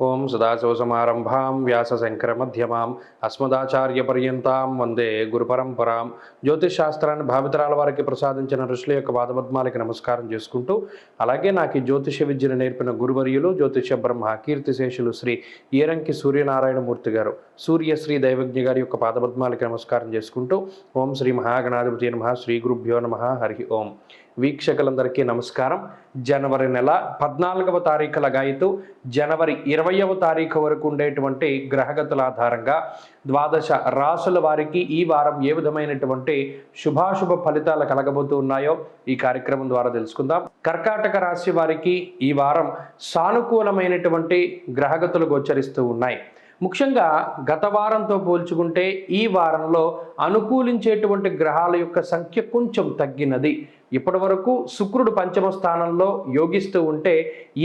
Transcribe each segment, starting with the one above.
ఓం సదాశివసమారంభాం వ్యాసశంకరమధ్యమాం అస్మదాచార్యపర్యంతాం వందే గురుపరంపరాం. జ్యోతిష్ శాస్త్రాన్ని భావితరాల వారికి ప్రసాదించిన ఋషుల యొక్క పాదపద్మాలకి నమస్కారం చేసుకుంటూ, అలాగే నాకు ఈ జ్యోతిష విద్యను నేర్పిన గురువర్యులు జ్యోతిష బ్రహ్మ కీర్తిశేషులు శ్రీ ఈరంకి సూర్యనారాయణమూర్తి గారు, సూర్యశ్రీ దైవజ్ఞ గారి యొక్క పాదపద్మాలకి నమస్కారం చేసుకుంటూ, ఓం శ్రీ మహాగణాధిపతి నమః, శ్రీ గురుభ్యో నమః, హరి ఓం. వీక్షకులందరికీ నమస్కారం. జనవరి నెల 14వ తారీఖు లగాయితూ జనవరి 20వ తారీఖు వరకు ఉండేటువంటి గ్రహగతుల ఆధారంగా ద్వాదశ రాసుల వారికి ఈ వారం ఏ విధమైనటువంటి శుభాశుభ ఫలితాలు కలగబోతూ ఉన్నాయో ఈ కార్యక్రమం ద్వారా తెలుసుకుందాం. కర్కాటక రాశి వారికి ఈ వారం సానుకూలమైనటువంటి గ్రహగతులు గోచరిస్తూ ఉన్నాయి. ముఖ్యంగా గత వారంతో పోల్చుకుంటే ఈ వారంలో అనుకూలించేటువంటి గ్రహాల యొక్క సంఖ్య కొంచెం తగ్గినది. ఇప్పటి వరకు శుక్రుడు పంచమ స్థానంలో యోగిస్తూ ఉంటే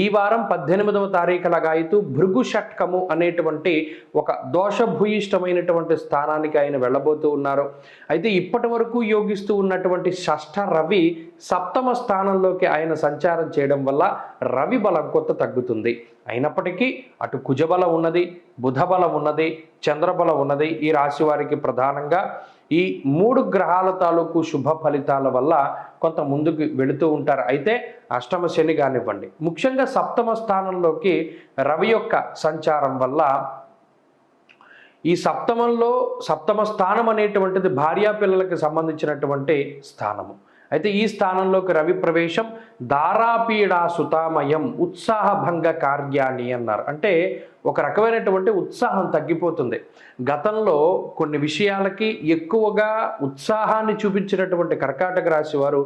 ఈ వారం 18వ తారీఖు లగాయితూ భృగు షట్కము అనేటువంటి ఒక దోషభూయిష్టమైనటువంటి స్థానానికి ఆయన వెళ్ళబోతూ ఉన్నారు. అయితే ఇప్పటి వరకు యోగిస్తూ ఉన్నటువంటి షష్ఠ రవి సప్తమ స్థానంలోకి ఆయన సంచారం చేయడం వల్ల రవి బలం కొంత తగ్గుతుంది. అయినప్పటికీ అటు కుజబలం ఉన్నది, బుధబలం ఉన్నది, చంద్రబలం ఉన్నది. ఈ రాశి వారికి ప్రధానంగా ఈ 3 గ్రహాల తాలూకు శుభ ఫలితాల వల్ల కొంత ముందుకు వెళుతూ ఉంటారు. అయితే అష్టమ శని కానివ్వండి, ముఖ్యంగా సప్తమ స్థానంలోకి రవి యొక్క సంచారం వల్ల ఈ సప్తమ స్థానం అనేటువంటిది భార్యా పిల్లలకి సంబంధించినటువంటి స్థానము. అయితే ఈ స్థానంలోకి రవి ప్రవేశం దారాపీడా సుతామయం ఉత్సాహభంగ కార్యాణి అన్నారు. అంటే ఒక రకమైనటువంటి ఉత్సాహం తగ్గిపోతుంది. గతంలో కొన్ని విషయాలకి ఎక్కువగా ఉత్సాహాన్ని చూపించినటువంటి కర్కాటక రాశి వారు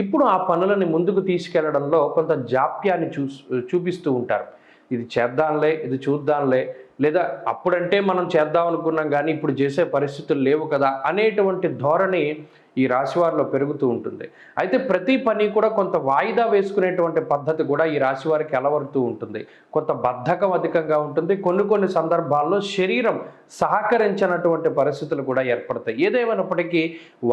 ఇప్పుడు ఆ పనులని ముందుకు తీసుకెళ్లడంలో కొంత జాప్యాన్ని చూపిస్తూ ఉంటారు. ఇది చేద్దాంలే, ఇది చూద్దాంలే, లేదా అప్పుడంటే మనం చేద్దాం అనుకున్నాం కానీ ఇప్పుడు చేసే పరిస్థితులు లేవు కదా అనేటువంటి ధోరణి ఈ రాశివారిలో పెరుగుతూ ఉంటుంది. అయితే ప్రతి పని కూడా కొంత వాయిదా వేసుకునేటువంటి పద్ధతి కూడా ఈ రాశి వారికి అలవడుతూ ఉంటుంది. కొంత బద్ధకం అధికంగా ఉంటుంది. కొన్ని సందర్భాల్లో శరీరం సహకరించినటువంటి పరిస్థితులు కూడా ఏర్పడతాయి. ఏదేమైనప్పటికీ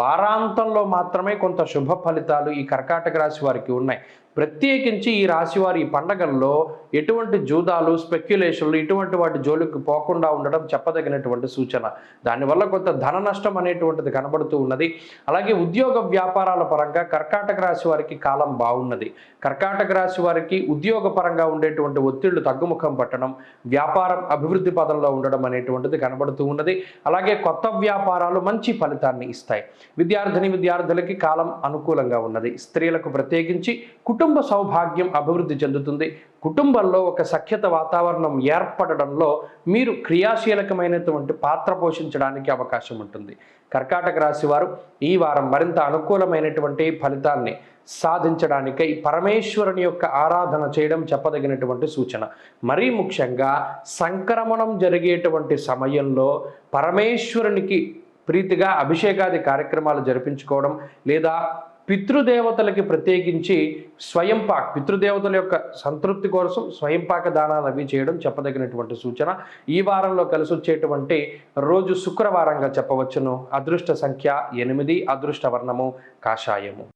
వారాంతంలో మాత్రమే కొంత శుభ ఫలితాలు ఈ కర్కాటక రాశి వారికి ఉన్నాయి. ప్రత్యేకించి ఈ రాశివారి ఈ పండగల్లో ఎటువంటి జూదాలు, స్పెక్యులేషన్లు ఇటువంటి వాటి జోలికి పోకుండా ఉండడం చెప్పదగినటువంటి సూచన. దానివల్ల కొంత ధన నష్టం అనేటువంటిది కనబడుతూ ఉన్నది. అలాగే ఉద్యోగ వ్యాపారాల పరంగా కర్కాటక రాశి వారికి కాలం బాగున్నది. కర్కాటక రాశి వారికి ఉద్యోగ పరంగా ఉండేటువంటి ఒత్తిళ్లు తగ్గుముఖం పట్టడం, వ్యాపారం అభివృద్ధి పదంలో ఉండడం అనేటువంటిది కనబడుతూ ఉన్నది. అలాగే కొత్త వ్యాపారాలు మంచి ఫలితాన్ని ఇస్తాయి. విద్యార్థులకి కాలం అనుకూలంగా ఉన్నది. స్త్రీలకు ప్రత్యేకించి కుటుంబ సౌభాగ్యం అభివృద్ధి చెందుతుంది. కుటుంబంలో ఒక సఖ్యత వాతావరణం ఏర్పడడంలో మీరు క్రియాశీలకమైనటువంటి పాత్ర పోషించడానికి అవకాశం ఉంటుంది. కర్కాటక రాశి వారు ఈ వారం మరింత అనుకూలమైనటువంటి ఫలితాన్ని సాధించడానికై పరమేశ్వరుని యొక్క ఆరాధన చేయడం చెప్పదగినటువంటి సూచన. మరీ ముఖ్యంగా సంక్రమణం జరిగేటువంటి సమయంలో పరమేశ్వరునికి ప్రీతిగా అభిషేకాది కార్యక్రమాలు జరిపించుకోవడం, లేదా పితృదేవతలకి ప్రత్యేకించి పితృదేవతల యొక్క సంతృప్తి కోసం స్వయంపాక దానాలు అవి చేయడం చెప్పదగినటువంటి సూచన. ఈ వారంలో కలిసి వచ్చేటువంటి రోజు శుక్రవారంగా చెప్పవచ్చును. అదృష్ట సంఖ్య 8, అదృష్ట వర్ణము కాషాయము.